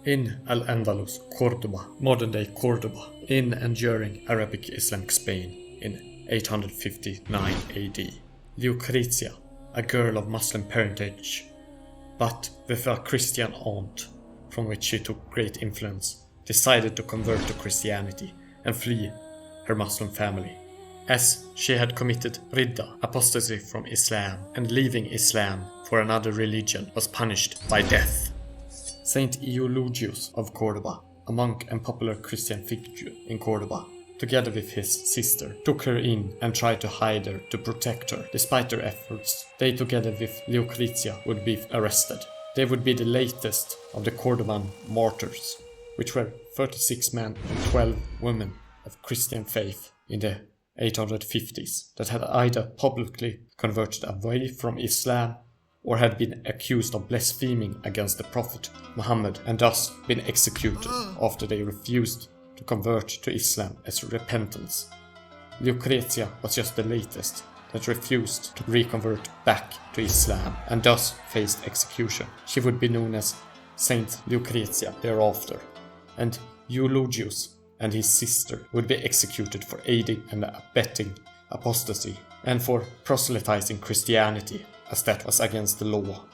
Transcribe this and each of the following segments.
In Al-Andalus, Cordoba, modern-day Cordoba, in and during Arabic Islamic Spain in 859 AD, Leocritia, a girl of Muslim parentage, but with a Christian aunt, from which she took great influence, decided to convert to Christianity and flee her Muslim family, as she had committed ridda, apostasy from Islam, and leaving Islam for another religion was punished by death. Saint Eulogius of Cordoba, a monk and popular Christian figure in Cordoba, together with his sister, took her in and tried to hide her to protect her. Despite their efforts, they together with Leocritia would be arrested. They would be the latest of the Corduban Martyrs, which were 36 men and 12 women of Christian faith in the 850s that had either publicly converted away from Islam or had been accused of blaspheming against the Prophet Muhammad and thus been executed after they refused to convert to Islam as repentance. Lucretia was just the latest that refused to reconvert back to Islam and thus faced execution. She would be known as Saint Lucretia thereafter, and Eulogius and his sister would be executed for aiding and abetting apostasy and for proselytizing Christianity, as that was against the law.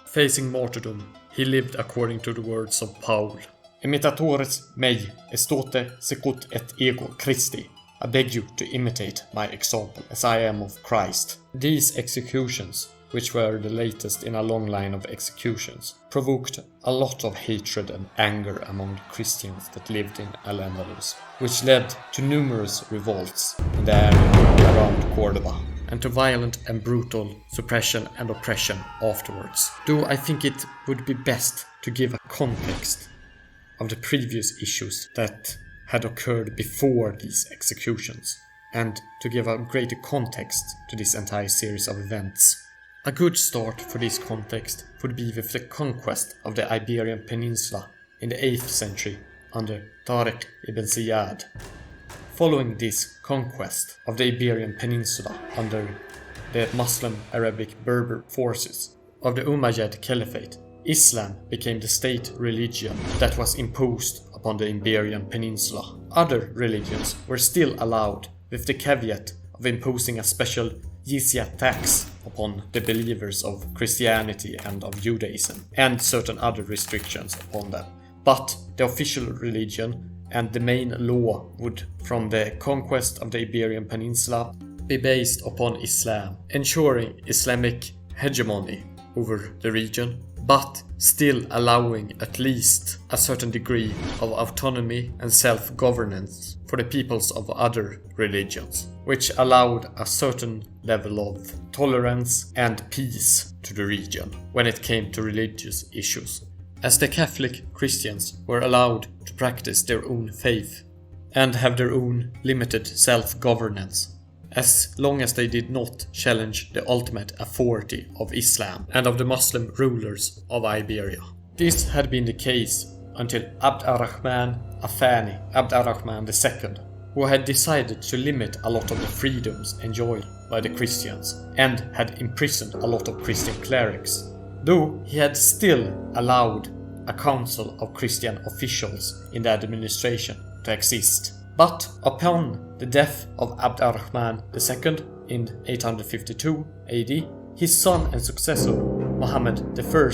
Facing martyrdom, he lived according to the words of Paul. Imitatores mei estote secut et ego Christi. I beg you to imitate my example, as I am of Christ. These executions, which were the latest in a long line of executions, provoked a lot of hatred and anger among the Christians that lived in Al-Andalus, which led to numerous revolts in the area around Cordoba, and to violent and brutal suppression and oppression afterwards. Though I think it would be best to give a context of the previous issues that had occurred before these executions, and to give a greater context to this entire series of events. A good start for this context would be with the conquest of the Iberian Peninsula in the 8th century under Tārīh ibn Ziyad. Following this conquest of the Iberian Peninsula under the Muslim Arabic Berber forces of the Umayyad Caliphate, Islam became the state religion that was imposed upon the Iberian Peninsula. Other religions were still allowed, with the caveat of imposing a special jizya tax upon the believers of Christianity and of Judaism, and certain other restrictions upon them. But the official religion and the main law would, from the conquest of the Iberian Peninsula, be based upon Islam, ensuring Islamic hegemony over the region, but still allowing at least a certain degree of autonomy and self-governance for the peoples of other religions, which allowed a certain level of tolerance and peace to the region when it came to religious issues, as the Catholic Christians were allowed to practice their own faith and have their own limited self-governance, as long as they did not challenge the ultimate authority of Islam and of the Muslim rulers of Iberia. This had been the case until Abd ar-Rahman Athani, Abd ar-Rahman II, who had decided to limit a lot of the freedoms enjoyed by the Christians and had imprisoned a lot of Christian clerics, though he had still allowed a council of Christian officials in the administration to exist. But upon the death of Abd ar-Rahman II in 852 AD, his son and successor, Muhammad I,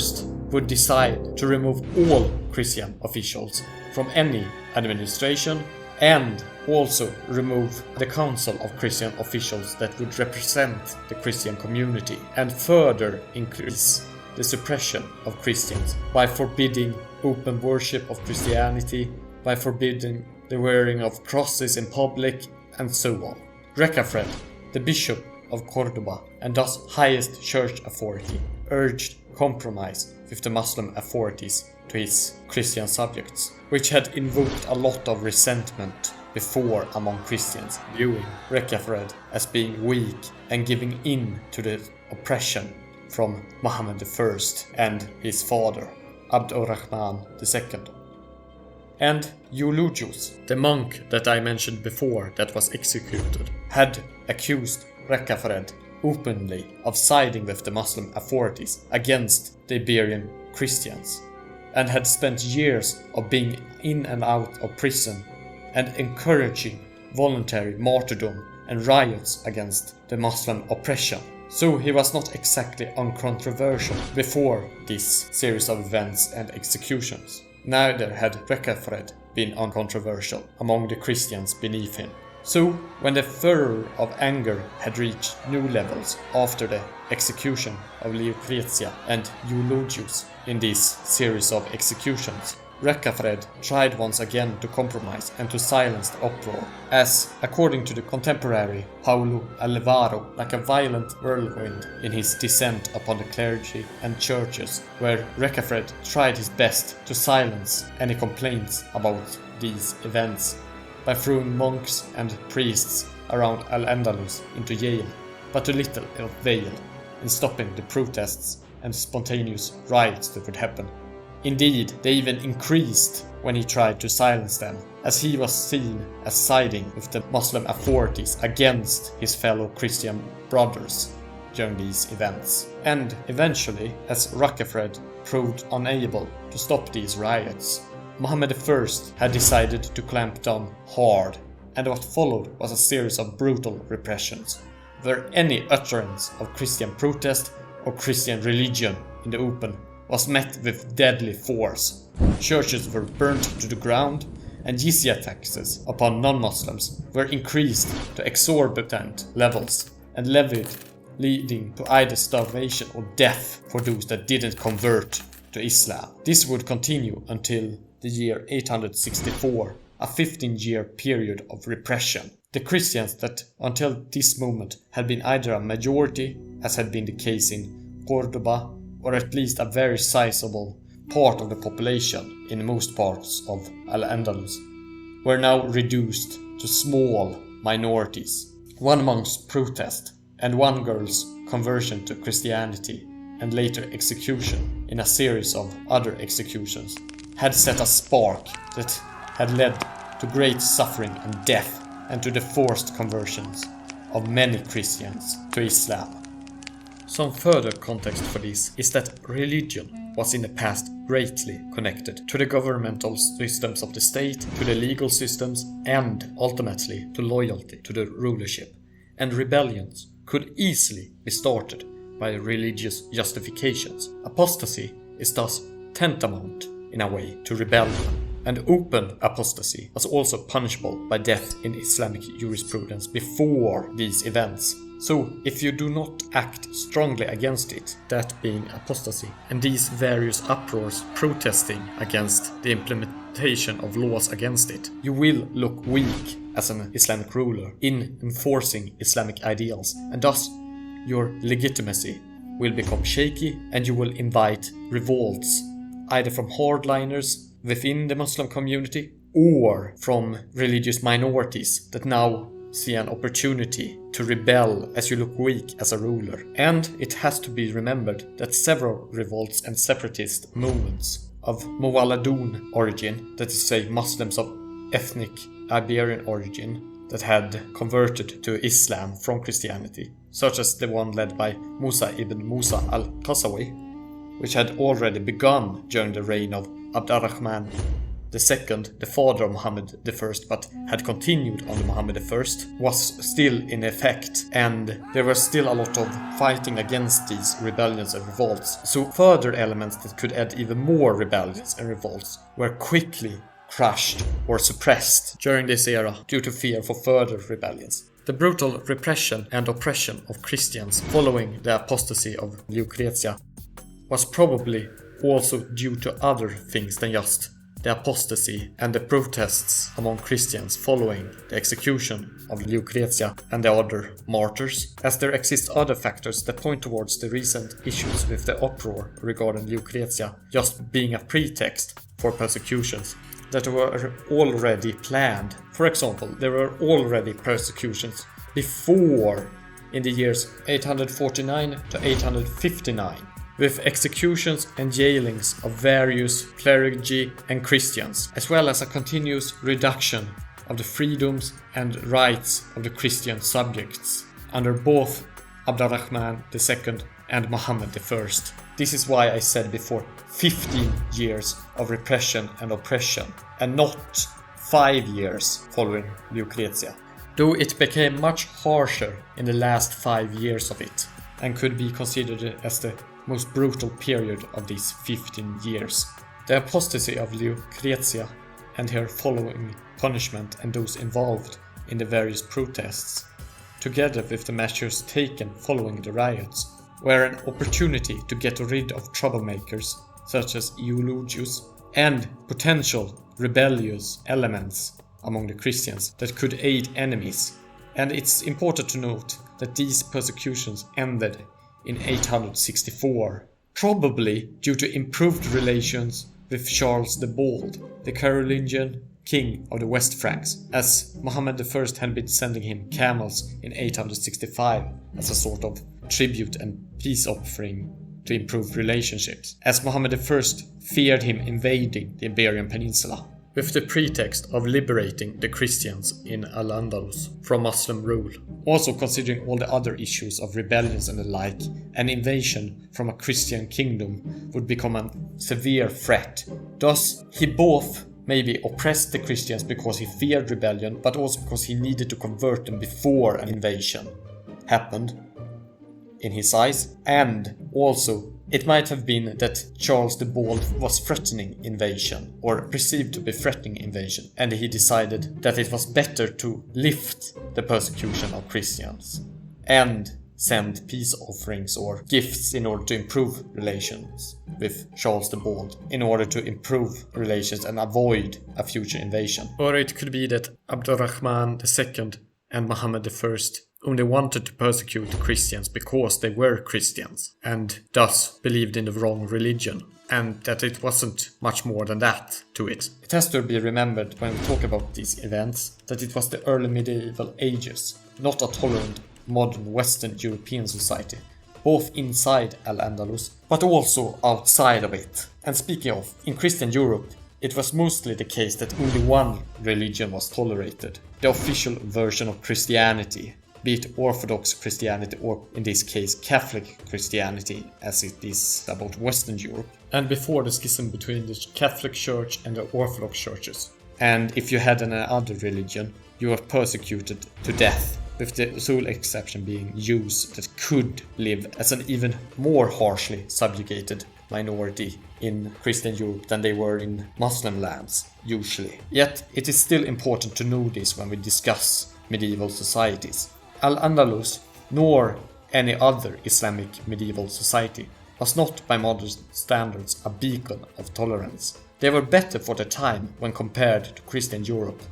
would decide to remove all Christian officials from any administration and also remove the council of Christian officials that would represent the Christian community and further increase the suppression of Christians by forbidding open worship of Christianity, by forbidding the wearing of crosses in public, and so on. Recafred, the bishop of Cordoba and thus highest church authority, urged compromise with the Muslim authorities to his Christian subjects, which had invoked a lot of resentment before among Christians, viewing Recafred as being weak and giving in to the oppression from Muhammad I and his father, Abd ar-Rahman II. And Eulogius, the monk that I mentioned before that was executed, had accused Recafred openly of siding with the Muslim authorities against the Iberian Christians. and had spent years of being in and out of prison and encouraging voluntary martyrdom and riots against the Muslim oppression. So he was not exactly uncontroversial before this series of events and executions. Neither had Recafred been uncontroversial among the Christians beneath him. So, when the furor of anger had reached new levels after the execution of Leocritia and Eulogius in this series of executions, Recafred tried once again to compromise and to silence the uproar, as, according to the contemporary Paulo Alvaro, like a violent whirlwind in his descent upon the clergy and churches, where Recafred tried his best to silence any complaints about these events by throwing monks and priests around Al-Andalus into jail, but to little avail in stopping the protests and spontaneous riots that would happen. Indeed, they even increased when he tried to silence them, as he was seen as siding with the Muslim authorities against his fellow Christian brothers during these events. And eventually, as Recafred proved unable to stop these riots, Muhammad I had decided to clamp down hard, and what followed was a series of brutal repressions, where any utterance of Christian protest or Christian religion in the open was met with deadly force. Churches were burnt to the ground, and jizya taxes upon non-Muslims were increased to exorbitant levels and levied, leading to either starvation or death for those that didn't convert to Islam. This would continue until the year 864, a 15-year period of repression. The Christians that until this moment had been either a majority, as had been the case in Cordoba, or at least a very sizable part of the population in most parts of Al-Andalus, were now reduced to small minorities. One monk's protest and one girl's conversion to Christianity and later execution in a series of other executions had set a spark that had led to great suffering and death, and to the forced conversions of many Christians to Islam. Some further context for this is that religion was in the past greatly connected to the governmental systems of the state, to the legal systems, and ultimately to loyalty to the rulership, and rebellions could easily be started by religious justifications. Apostasy is thus tantamount in a way to rebellion, and open apostasy was also punishable by death in Islamic jurisprudence before these events. So, if you do not act strongly against it, that being apostasy, and these various uproars protesting against the implementation of laws against it, you will look weak as an Islamic ruler in enforcing Islamic ideals, and thus your legitimacy will become shaky, and you will invite revolts, either from hardliners within the Muslim community or from religious minorities that now see an opportunity to rebel as you look weak as a ruler. And it has to be remembered that several revolts and separatist movements of Muwalladun origin, that is to say Muslims of ethnic Iberian origin that had converted to Islam from Christianity, such as the one led by Musa ibn Musa al-Qasawi, which had already begun during the reign of Abdurrahman II, the father of Muhammad I, but had continued under Muhammad I, was still in effect, and there was still a lot of fighting against these rebellions and revolts. So further elements that could add even more rebellions and revolts were quickly crushed or suppressed during this era due to fear for further rebellions. The brutal repression and oppression of Christians following the apostasy of Lucretia was probably also due to other things than just the apostasy and the protests among Christians following the execution of Lucretia and the other martyrs, as there exist other factors that point towards the recent issues with the uproar regarding Lucretia just being a pretext for persecutions that were already planned. For example, there were already persecutions before in the years 849 to 859, with executions and jailings of various clergy and Christians, as well as a continuous reduction of the freedoms and rights of the Christian subjects under both Abdurrahman II and Muhammad I. This is why I said before 15 years of repression and oppression, and not 5 years following Lucretia. Though it became much harsher in the last 5 years of it, and could be considered as the most brutal period of these 15 years. The apostasy of Lucretia and her following punishment and those involved in the various protests, together with the measures taken following the riots, were an opportunity to get rid of troublemakers such as Eulogius and potential rebellious elements among the Christians that could aid enemies. And it's important to note that these persecutions ended in 864, probably due to improved relations with Charles the Bald, the Carolingian king of the West Franks, as Muhammad I had been sending him camels in 865 as a sort of tribute and peace offering to improve relationships, as Muhammad I feared him invading the Iberian Peninsula, with the pretext of liberating the Christians in Al-Andalus from Muslim rule. Also considering all the other issues of rebellions and the like, an invasion from a Christian kingdom would become a severe threat. Thus, he both maybe oppressed the Christians because he feared rebellion, but also because he needed to convert them before an invasion happened, in his eyes, and also it might have been that Charles the Bald was threatening invasion, or perceived to be threatening invasion, and he decided that it was better to lift the persecution of Christians and send peace offerings or gifts in order to improve relations with Charles the Bald, in order to improve relations and avoid a future invasion. Or it could be that Abdurrahman II and Muhammad I only wanted to persecute the Christians because they were Christians, and thus believed in the wrong religion, and that it wasn't much more than that to it. It has to be remembered when we talk about these events that it was the early medieval ages, not a tolerant modern Western European society, both inside Al-Andalus but also outside of it. And speaking of, in Christian Europe, it was mostly the case that only one religion was tolerated, the official version of Christianity, be it Orthodox Christianity or, in this case, Catholic Christianity, as it is about Western Europe. And before the schism between the Catholic Church and the Orthodox churches. And if you had another religion, you were persecuted to death, with the sole exception being Jews that could live as an even more harshly subjugated minority in Christian Europe than they were in Muslim lands, usually. Yet, it is still important to know this when we discuss medieval societies. Al-Andalus, nor any other Islamic medieval society, was not by modern standards a beacon of tolerance. They were better for the time when compared to Christian Europe.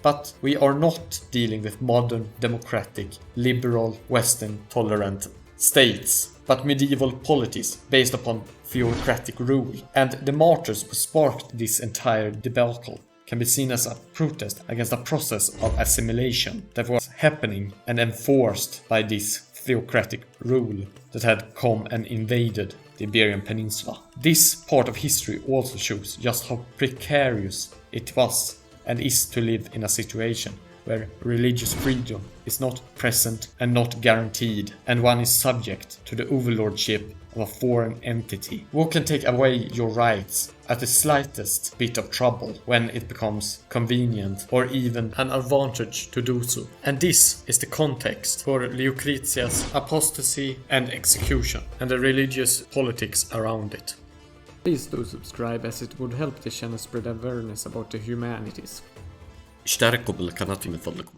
But we are not dealing with modern, democratic, liberal, Western, tolerant states, but medieval polities based upon theocratic rule. And the martyrs who sparked this entire debacle can be seen as a protest against a process of assimilation that was happening and enforced by this theocratic rule that had come and invaded the Iberian Peninsula. This part of history also shows just how precarious it was and is to live in a situation where religious freedom is not present and not guaranteed, and one is subject to the overlordship of a foreign entity who can take away your rights at the slightest bit of trouble when it becomes convenient or even an advantage to do so. And this is the context for Lucretia's apostasy and execution and the religious politics around it. Please do subscribe, as it would help the channel spread awareness about the humanities. اشتركوا بالقناة من فضلكم.